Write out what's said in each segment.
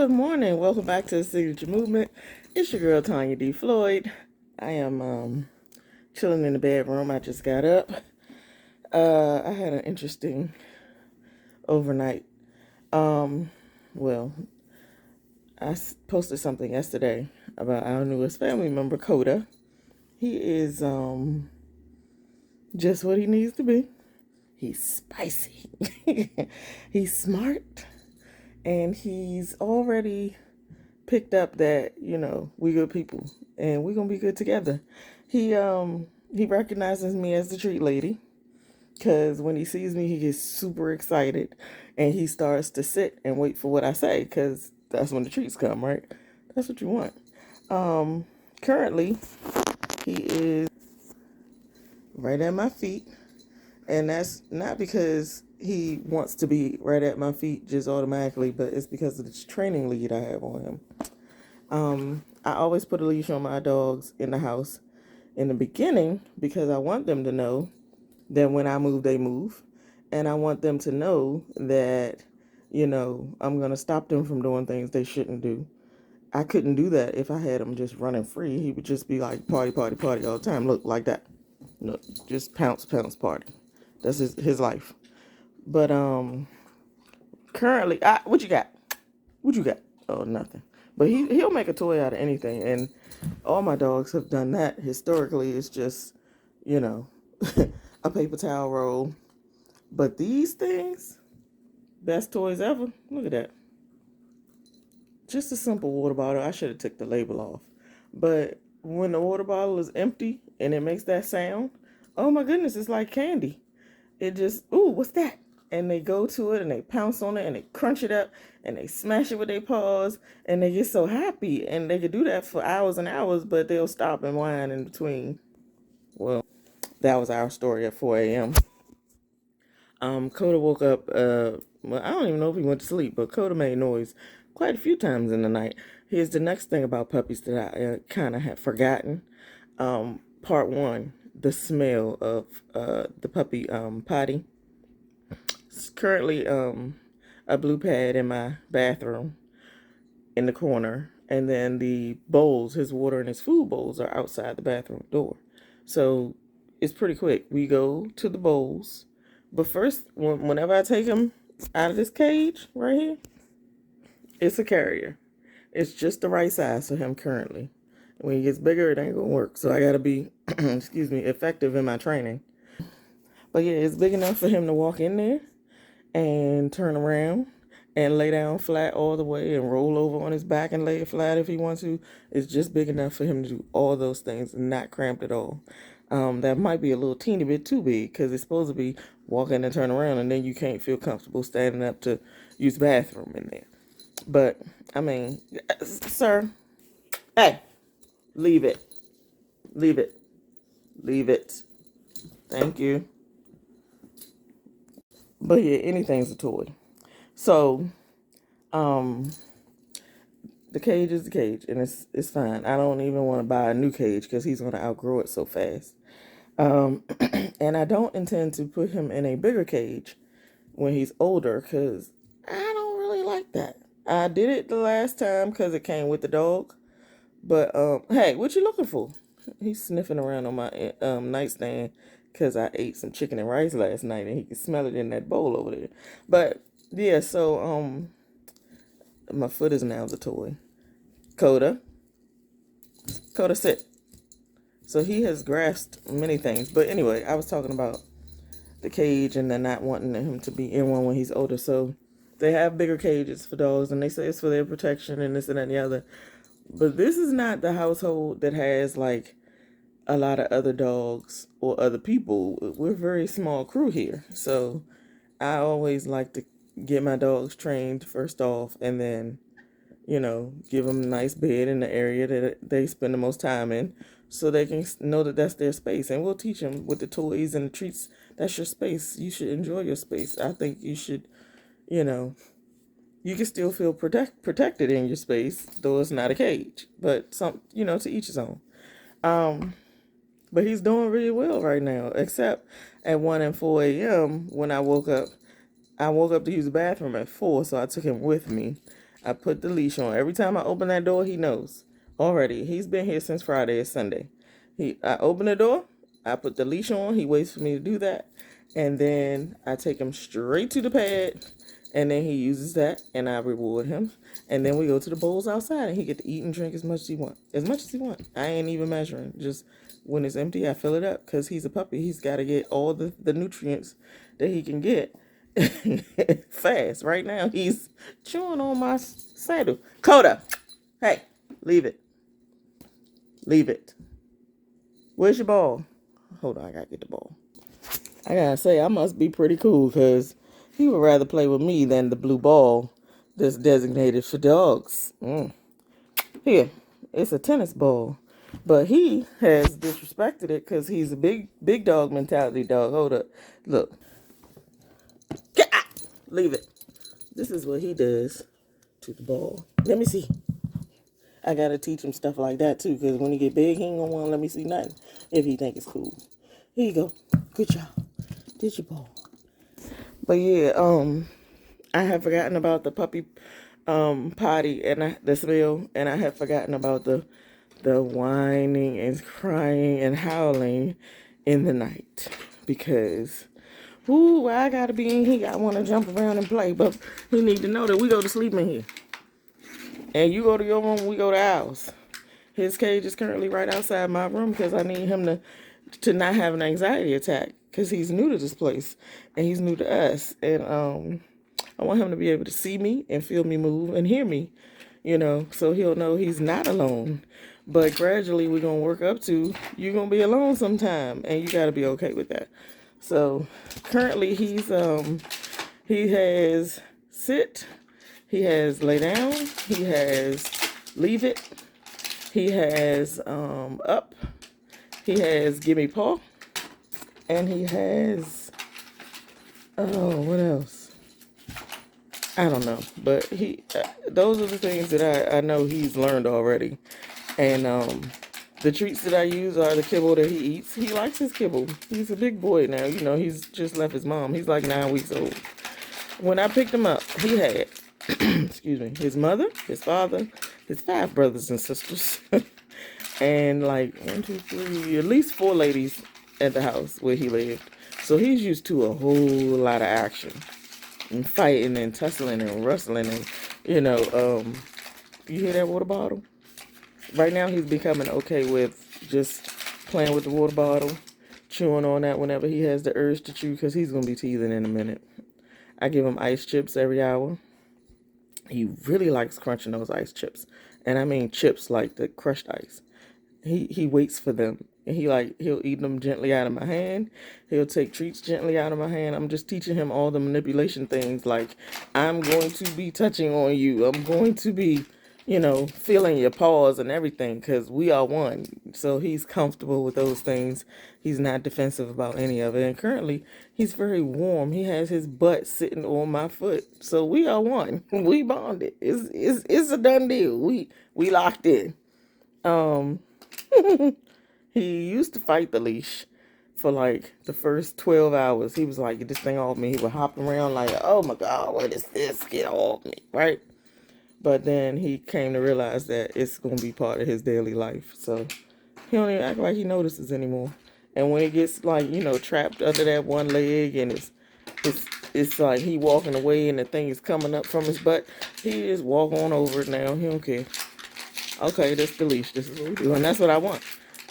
Good morning. Welcome back to the Signature Movement. It's your girl Tanya D. Floyd. I am chilling in the bedroom. I just got up. I had an interesting overnight. Well, I posted something yesterday about our newest family member, Coda. He is just what he needs to be. He's spicy. He's smart, and he's already picked up that, we good people and we're gonna be good together. He recognizes me as the treat lady, because when he sees me he gets super excited and he starts to sit and wait for what I say, because that's when the treats come, right? That's what you want. Currently he is right at my feet, and that's not because he wants to be right at my feet just automatically, but it's because of this training lead I have on him. I always put a leash on my dogs in the house in the beginning because I want them to know that when I move, they move. And I want them to know that, I'm going to stop them from doing things they shouldn't do. I couldn't do that if I had him just running free. He would just be like party, party, party all the time. Look, like that. Look, just pounce, pounce, party. That's his life. But currently, what you got? What you got? Oh, nothing. But he'll make a toy out of anything, and all my dogs have done that. Historically, it's just, a paper towel roll. But these things, best toys ever. Look at that. Just a simple water bottle. I should have took the label off. But when the water bottle is empty and it makes that sound, oh my goodness, it's like candy. It just, ooh, what's that? And they go to it and they pounce on it and they crunch it up and they smash it with their paws and they get so happy, and they could do that for hours and hours, but they'll stop and whine in between. Well, that was our story at 4 a.m. Coda woke up, well, I don't even know if he went to sleep, but Coda made noise quite a few times in the night. Here's the next thing about puppies that I kind of had forgotten. Part one, the smell of the puppy potty. It's currently a blue pad in my bathroom in the corner, and then the bowls, his water and his food bowls, are outside the bathroom door. So it's pretty quick. We go to the bowls, but first, whenever I take him out of this cage right here, it's a carrier. It's just the right size for him currently. When he gets bigger, it ain't gonna work. So I gotta be, excuse me, effective in my training. But yeah, it's big enough for him to walk in there and turn around and lay down flat all the way and roll over on his back and lay it flat if he wants to. It's just big enough for him to do all those things and not cramped at all. That might be a little teeny bit too big, because it's supposed to be walking and turn around, and then you can't feel comfortable standing up to use the bathroom in there. But, I mean, sir, hey, leave it. Leave it. Leave it. Thank you. But yeah, anything's a toy. So, the cage is the cage, and it's fine. I don't even want to buy a new cage because he's going to outgrow it so fast. And I don't intend to put him in a bigger cage when he's older, because I don't really like that. I did it the last time because it came with the dog. But, hey, what you looking for? He's sniffing around on my nightstand because I ate some chicken and rice last night, and he can smell it in that bowl over there. But, yeah, so, my foot is now the toy. Coda, sit. So he has grasped many things. But anyway, I was talking about the cage and then not wanting him to be in one when he's older. So they have bigger cages for dogs, and they say it's for their protection and this and that and the other. But this is not the household that has like a lot of other dogs or other people. We're a very small crew here. So I always like to get my dogs trained first off, and then, give them a nice bed in the area that they spend the most time in, so they can know that that's their space. And we'll teach them with the toys and the treats. That's your space. You should enjoy your space. I think you should, you can still feel protected in your space, though it's not a cage. But to each his own. But he's doing really well right now, except at 1 and 4 a.m. when I woke up. I woke up to use the bathroom at 4, so I took him with me. I put the leash on. Every time I open that door, he knows already. He's been here since Friday. It's Sunday. I open the door, I put the leash on. He waits for me to do that, and then I take him straight to the pad, and then he uses that, and I reward him. And then we go to the bowls outside, and he get to eat and drink as much as he want. As much as he want. I ain't even measuring. Just when it's empty, I fill it up, because he's a puppy. He's got to get all the nutrients that he can get fast. Right now, he's chewing on my saddle. Coda, hey, leave it. Leave it. Where's your ball? Hold on, I gotta get the ball. I gotta say, I must be pretty cool, because he would rather play with me than the blue ball that's designated for dogs. Here, it's a tennis ball. But he has disrespected it because he's a big dog mentality dog. Hold up. Look. Get out. Leave it. This is what he does to the ball. Let me see. I got to teach him stuff like that too, because when he get big, he ain't going to want to let me see nothing if he think it's cool. Here you go. Good job. Did your ball. But yeah, I have forgotten about the puppy potty and the smell, and I have forgotten about the whining and crying and howling in the night, because I gotta be in here. I want to jump around and play, but he need to know that we go to sleep in here, and you go to your room, we go to ours. His cage is currently right outside my room, because I need him to not have an anxiety attack, because he's new to this place and he's new to us, and I want him to be able to see me and feel me move and hear me, so he'll know he's not alone. But gradually we're going to work up to, you're going to be alone sometime, and you got to be okay with that. So currently he has sit, he has lay down, he has leave it, he has up, he has give me paw, and he has, what else? I don't know, but those are the things that I know he's learned already. And the treats that I use are the kibble that he eats. He likes his kibble. He's a big boy now. He's just left his mom. He's like 9 weeks old. When I picked him up, he had, excuse me, his mother, his father, his 5 brothers and sisters, and like 1, 2, 3, at least 4 ladies at the house where he lived. So he's used to a whole lot of action and fighting and tussling and rustling and, you hear that water bottle? Right now, he's becoming okay with just playing with the water bottle, chewing on that whenever he has the urge to chew, because he's going to be teething in a minute. I give him ice chips every hour. He really likes crunching those ice chips. And I mean chips like the crushed ice. He waits for them. And he'll eat them gently out of my hand. He'll take treats gently out of my hand. I'm just teaching him all the manipulation things, like, I'm going to be touching on you. I'm going to be feeling your paws and everything, because we are one. So he's comfortable with those things. He's not defensive about any of it. And currently, he's very warm. He has his butt sitting on my foot. So we are one. We bonded. It's a done deal. We locked in. He used to fight the leash for like the first 12 hours. He was like, get this thing off me. He would hop around like, oh my God, what is this? Get off me, right? But then he came to realize that it's going to be part of his daily life. So he don't even act like he notices anymore. And when he gets like, trapped under that one leg, and it's like he walking away and the thing is coming up from his butt, he just walk on over it now. He don't care. Okay, that's the leash. This is what we do. And that's what I want.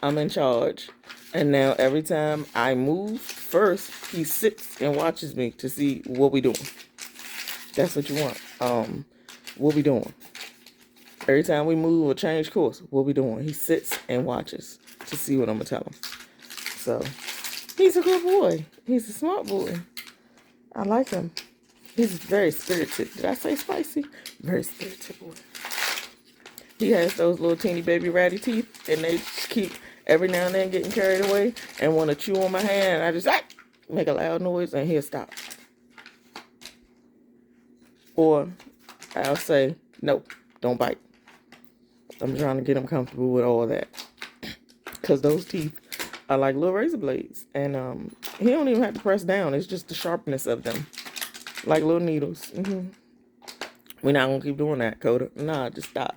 I'm in charge. And now every time I move, first he sits and watches me to see what we doing. That's what you want. What we doing? Every time we move or change course, what we doing? He sits and watches to see what I'm gonna tell him. So he's a good boy. He's a smart boy. I like him. He's very spirited. Did I say spicy? Very spirited boy. He has those little teeny baby ratty teeth, and they keep every now and then getting carried away and want to chew on my hand. And I just make a loud noise, and he'll stop. Or I'll say, no, don't bite. I'm trying to get him comfortable with all that, because those teeth are like little razor blades, and he don't even have to press down. It's just the sharpness of them, like little needles. We're not gonna keep doing that, Coda. Nah, just stop.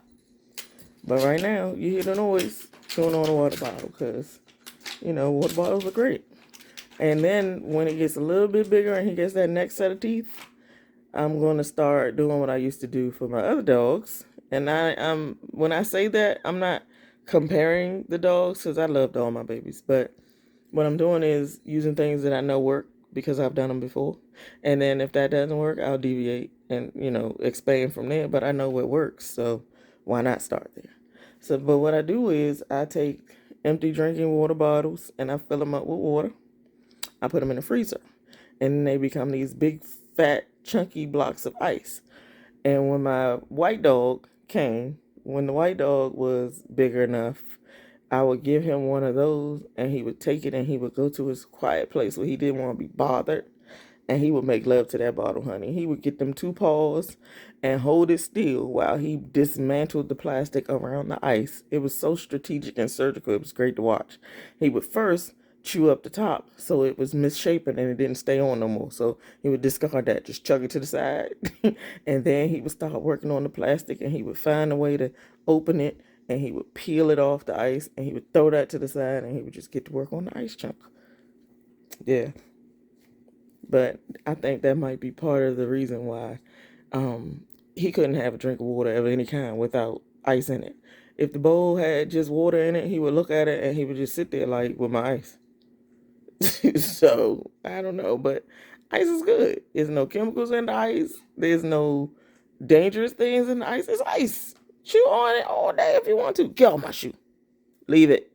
But right now, you hear the noise going on a water bottle because, water bottles are great. And then when it gets a little bit bigger and he gets that next set of teeth, I'm going to start doing what I used to do for my other dogs. And when I say that, I'm not comparing the dogs because I loved all my babies. But what I'm doing is using things that I know work because I've done them before. And then if that doesn't work, I'll deviate and, expand from there. But I know what works. So why not start there? So, but what I do is I take empty drinking water bottles and I fill them up with water. I put them in the freezer. And they become these big, fat, chunky blocks of ice. And when my white dog came, when the white dog was bigger enough, I would give him one of those and he would take it and he would go to his quiet place where he didn't want to be bothered. And he would make love to that bottle, honey. He would get them two paws and hold it still while he dismantled the plastic around the ice. It was so strategic and surgical. It was great to watch. He would first chew up the top so it was misshapen and it didn't stay on no more. So he would discard that, just chug it to the side. And then he would start working on the plastic and he would find a way to open it and he would peel it off the ice and he would throw that to the side and he would just get to work on the ice chunk. Yeah. But I think that might be part of the reason why he couldn't have a drink of water of any kind without ice in it. If the bowl had just water in it, he would look at it and he would just sit there like with my ice. So I don't know, but ice is good. There's no chemicals in the ice. There's no dangerous things in the ice. It's ice. Chew on it all day if you want to. Get off my shoe. Leave it.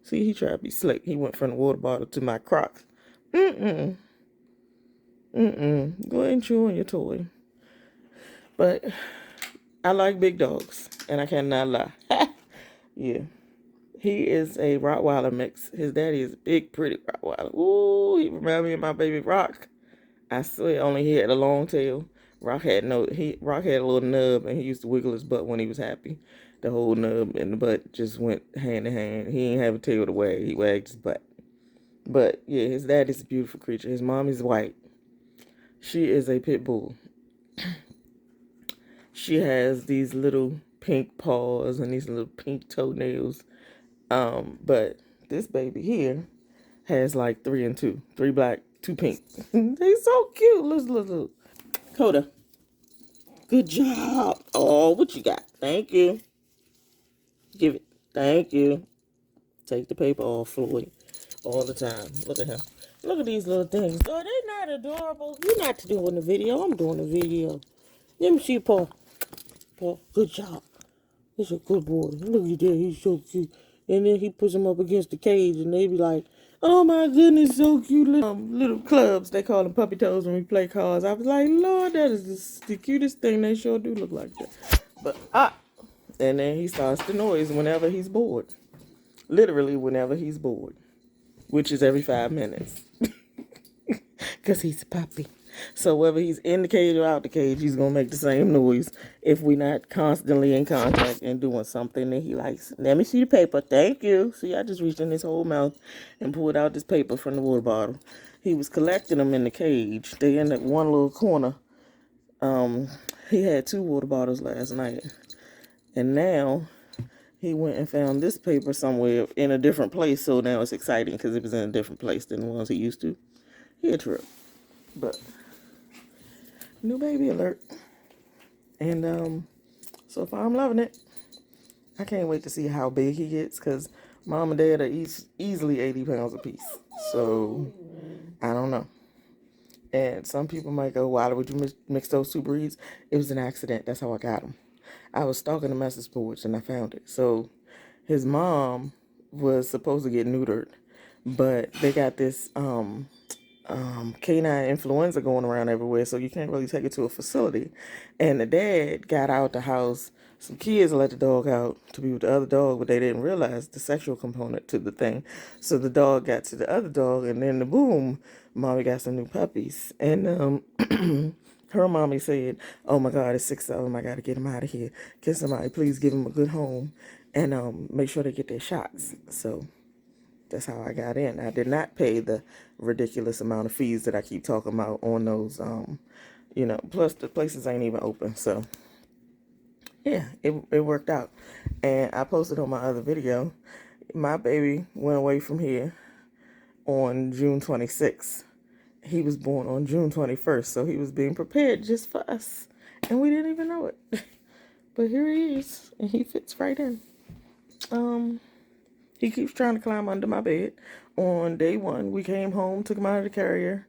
See, he tried to be slick. He went from the water bottle to my Crocs. Mm-mm. Go ahead and chew on your toy. But I like big dogs, and I cannot lie. Yeah. He is a Rottweiler mix. His daddy is a big, pretty Rottweiler. Ooh, he reminds me of my baby Rock. I swear, only he had a long tail. Rock had a little nub, and he used to wiggle his butt when he was happy. The whole nub and the butt just went hand in hand. He didn't have a tail to wag. He wagged his butt. But yeah, his dad is a beautiful creature. His mom is white. She is a pit bull. She has these little pink paws and these little pink toenails. But this baby here has like 3 and 2. 3 black, 2 pink. They so cute. Look. Coda. Good job. Oh, what you got? Thank you. Give it. Thank you. Take the paper off, Floyd. All the time. Look at him. Look at these little things. Oh, they're not adorable. You're not doing the video. I'm doing the video. Let me see Paul. Paul, good job. He's a good boy. Look at that. He's so cute. And then he puts him up against the cage and they be like, oh my goodness, so cute. Little clubs. They call them puppy toes when we play cards. I was like, Lord, that is the cutest thing. They sure do look like that. But, and then he starts the noise whenever he's bored. Literally whenever he's bored. Which is every 5 minutes. Because he's a puppy. So whether he's in the cage or out the cage, he's going to make the same noise if we're not constantly in contact and doing something that he likes. Let me see the paper. Thank you. See, I just reached in his whole mouth and pulled out this paper from the water bottle. He was collecting them in the cage. They in that one little corner. He had 2 water bottles last night. And now he went and found this paper somewhere in a different place. So now it's exciting because it was in a different place than the ones he used to. He a trip. But new baby alert. And so far I'm loving it. I can't wait to see how big he gets because mom and dad are easily 80 pounds apiece. So I don't know. And some people might go, why would you mix those 2 breeds? It was an accident. That's how I got them. I was stalking the message boards and I found it. So his mom was supposed to get neutered, but they got this canine influenza going around everywhere, so you can't really take it to a facility. And the dad got out the house. Some kids let the dog out to be with the other dog, but they didn't realize the sexual component to the thing. So the dog got to the other dog, and then the boom, mommy got some new puppies. And her mommy said, oh my God, it's 6 of them. I got to get them out of here. Can somebody please give them a good home and make sure they get their shots. So that's how I got in. I did not pay the ridiculous amount of fees that I keep talking about on those, You know, plus the places ain't even open. So, yeah, it worked out. And I posted on my other video, my baby went away from here on June 26th. He was born on June 21st, so he was being prepared just for us. And we didn't even know it. But here he is, and he fits right in. He keeps trying to climb under my bed. On day one, we came home, took him out of the carrier,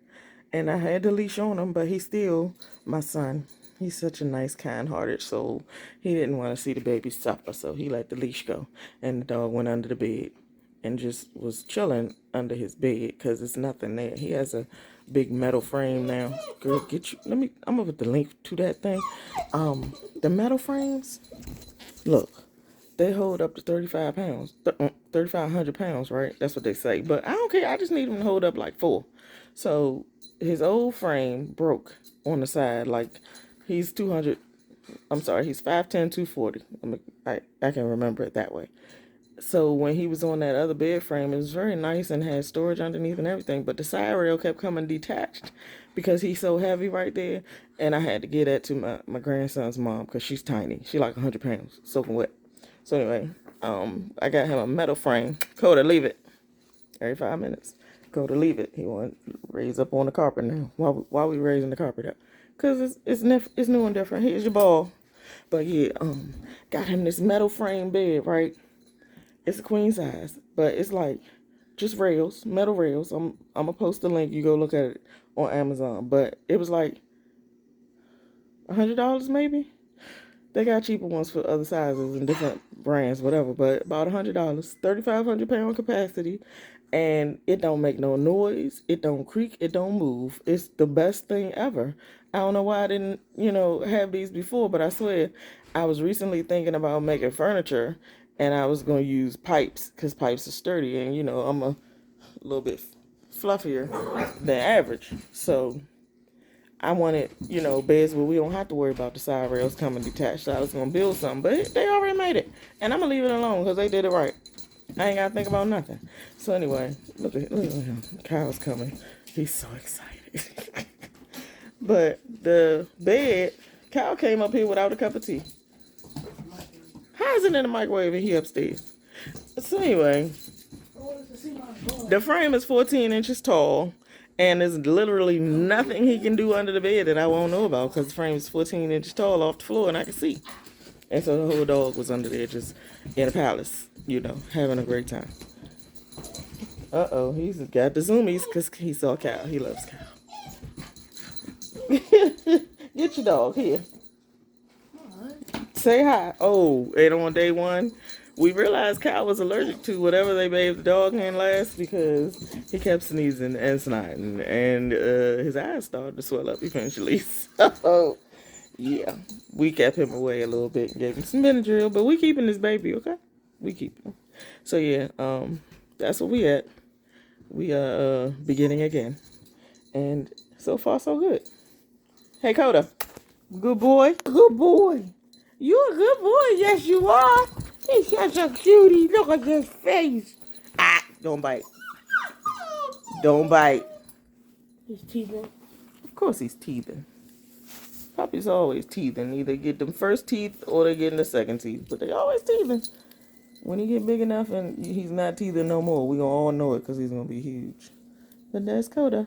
and I had the leash on him, but he's still my son. He's such a nice, kind-hearted soul. He didn't want to see the baby suffer, so he let the leash go, and the dog went under the bed and just was chilling under his bed because there's nothing there. He has a big metal frame now. Girl, get you. I'm gonna put the link to that thing. The metal frames, look, they hold up to 35 pounds, 3,500 pounds, right? That's what they say. But I don't care. I just need them to hold up like 4. So his old frame broke on the side. Like he's 200. I'm sorry, he's 5'10", 240. I can remember it that way. So when he was on that other bed frame, it was very nice and had storage underneath and everything. But the side rail kept coming detached because he's so heavy right there. And I had to give that to my grandson's mom because she's tiny. She like 100 pounds, soaking wet. So anyway, I got him a metal frame. Coda, leave it. Every 5 minutes. Coda, leave it. He want to raise up on the carpet now. Why we raising the carpet up? Because it's new and different. Here's your ball. But yeah, got him this metal frame bed, right? It's a queen size, but it's like just rails, metal rails. I'm gonna post the link. You go look at it on Amazon. But it was like $100 maybe. They got cheaper ones for other sizes and different brands, whatever. But about $100, 3,500 pound capacity, and it don't make no noise. It don't creak. It don't move. It's the best thing ever. I don't know why I didn't, have these before, but I swear I was recently thinking about making furniture, and I was going to use pipes because pipes are sturdy, and I'm a little bit fluffier than average. So I wanted, beds where we don't have to worry about the side rails coming detached. So I was going to build something, but they already made it. And I'm going to leave it alone because they did it right. I ain't got to think about nothing. So anyway, look at him. Kyle's coming. He's so excited. But the bed, Kyle came up here without a cup of tea. How is it in the microwave and he upstairs? So anyway, the frame is 14 inches tall. And there's literally nothing he can do under the bed that I won't know about because the frame is 14 inches tall off the floor and I can see. And so the whole dog was under there just in a palace, having a great time. Uh-oh, he's got the zoomies because he saw Cal. He loves Cal. Get your dog here. Say hi. Oh, and on day one, we realized Cal was allergic to whatever they bathed the dog in last because he kept sneezing and snotting, and his eyes started to swell up eventually. So, yeah, we kept him away a little bit and gave him some Benadryl, but we keeping this baby, okay? We keep him. So, yeah, that's what we at. We are beginning again, and so far, so good. Hey, Coda. Good boy. Good boy. You're a good boy. Yes, you are. He's such a cutie. Look at his face. Ah, don't bite. Don't bite. He's teething. Of course he's teething. Puppies always teething. Either get them first teeth or they get in the second teeth. But they always teething. When he get big enough and he's not teething no more, we gonna all know it because he's gonna be huge. But that's Coda.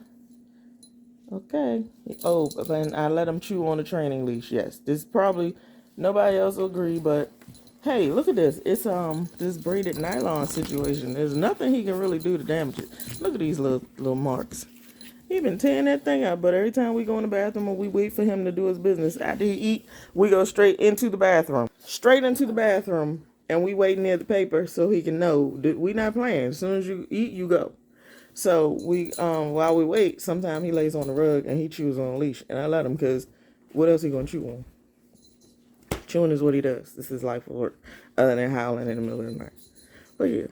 Okay. Oh, and I let him chew on the training leash. Yes. This probably nobody else will agree, but hey, look at this. It's this braided nylon situation. There's nothing he can really do to damage it. Look at these little marks. He been tearing that thing out, but every time we go in the bathroom or we wait for him to do his business, after he eat, we go straight into the bathroom. Straight into the bathroom, and we wait near the paper so he can know that we not playing. As soon as you eat, you go. So we, while we wait, sometimes he lays on the rug and he chews on a leash, and I let him because what else he gonna chew on? Chewing is what he does. This is life for work, other than howling in the middle of the night. But yeah,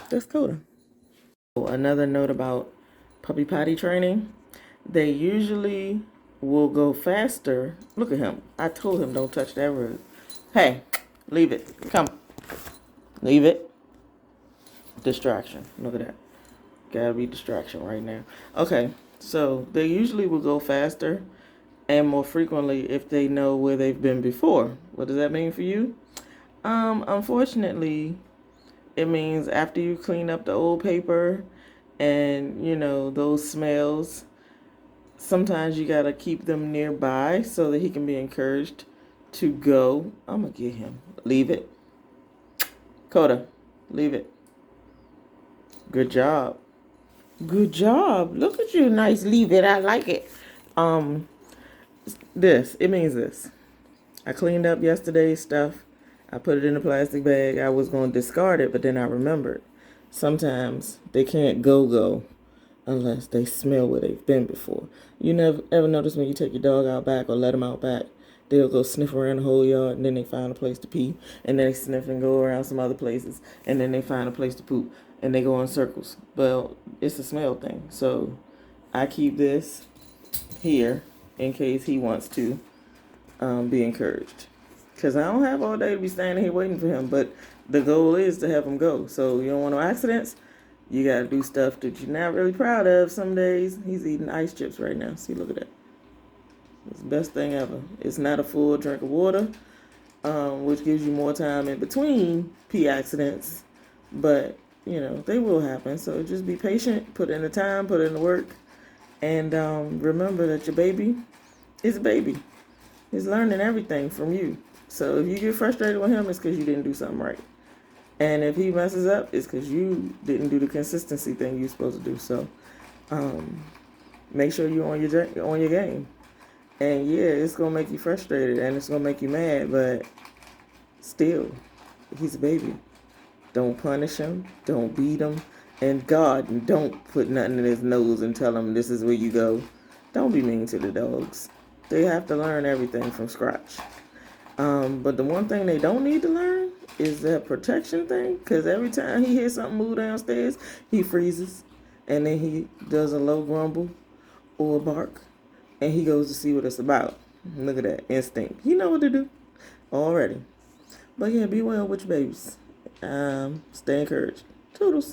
that's Coda. Another note about puppy potty training: they usually will go faster. Look at him. I told him don't touch that rug. Hey, leave it. Come, leave it. Distraction. Look at that. Gotta be distraction right now. Okay, so they usually will go faster and more frequently if they know where they've been before. What does that mean for you? Unfortunately, it means after you clean up the old paper and those smells, sometimes you gotta keep them nearby so that he can be encouraged to go. I'm gonna get him. Leave it. Coda, leave it. Good job. Good job. Look at you. Nice. Leave it. I like it. Um, it means this. I cleaned up yesterday's stuff. I put it in a plastic bag. I was going to discard it, but then I remembered. Sometimes they can't go unless they smell where they've been before. You never ever notice when you take your dog out back or let him out back, they'll go sniff around the whole yard and then they find a place to pee, and then they sniff and go around some other places, and then they find a place to poop, and they go in circles. Well, it's a smell thing. So I keep this here in case he wants to be encouraged. Because I don't have all day to be standing here waiting for him, but the goal is to have him go. So you don't want no accidents. You got to do stuff that you're not really proud of some days. He's eating ice chips right now. See, look at that. It's the best thing ever. It's not a full drink of water, which gives you more time in between pee accidents. But, they will happen. So just be patient, put in the time, put in the work, and remember that your baby is a baby. He's learning everything from you. So if you get frustrated with him, it's because you didn't do something right. And if he messes up, it's because you didn't do the consistency thing you're supposed to do. So make sure you're on your game. And yeah, it's gonna make you frustrated and it's gonna make you mad, but still, he's a baby. Don't punish him. Don't beat him. And God, don't put nothing in his nose and tell him this is where you go. Don't be mean to the dogs. They have to learn everything from scratch. But the one thing they don't need to learn is that protection thing, because every time he hears something move downstairs, he freezes, and then he does a low grumble or a bark, and he goes to see what it's about. Look at that instinct. He know what to do already. But yeah, be well with your babies. Stay encouraged. Toodles.